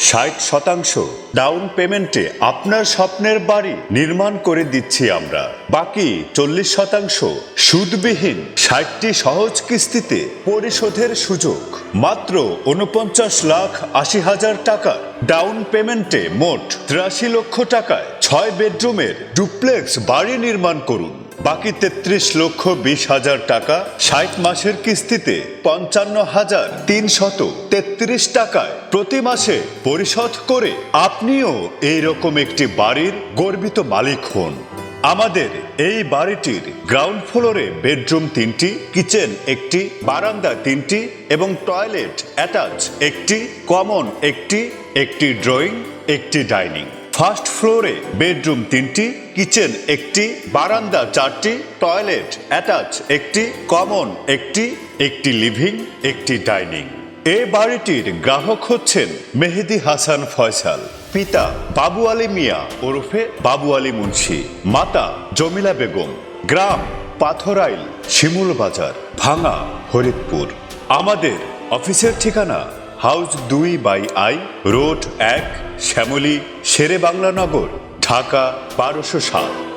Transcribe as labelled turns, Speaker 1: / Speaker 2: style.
Speaker 1: 60% down পেমেন্টে আপনার স্বপ্নের বাড়ি নির্মাণ করে দিচ্ছি আমরা। বাকি 40% সুদবিহীন 60টি সহজ কিস্তিতে পরিশোধের সুযোগ। মাত্র 49,80,000 টাকা ডাউন পেমেন্টে মোট 83 লক্ষ টাকায় 6 বেডরুমের ডুপ্লেক্স বাড়ি নির্মাণ করুন। বাকি 33,20,000 টাকা 60 মাসের কিস্তিতে 55,333 টাকায় প্রতি মাসে পরিশোধ করে আপনিও এইরকম একটি বাড়ির গর্বিত মালিক হন। আমাদের এই বাড়িটির গ্রাউন্ড ফ্লোরে বেডরুম 3টি, কিচেন 1টি, বারান্দা 3টি এবং টয়লেট অ্যাটাচ 1টি, কমন 1টি, একটি ড্রয়িং, একটি ডাইনিং। ফার্স্ট ফ্লোরে বেডরুম 3টি, কিচেন 1টি, বারান্দা 4টি, টয়লেট অ্যাটাচ 1টি, কমন 1টি, একটি লিভিং, একটি ডাইনিং। এই বাড়িটির গ্রাহক হচ্ছেন মেহেদি হাসান ফয়সাল, পিতা বাবু আলী মিয়া ওরফে বাবু আলী মুন্সি, মাতা জমিলা বেগম। গ্রাম পাথরাইল, শিমুল বাজার, ভাঙা, ফরিদপুর। আমাদের অফিসের ঠিকানা হাউস 2/I, রোড 1, শ্যামলী, শেরে বাংলা নগর, ঢাকা 1207।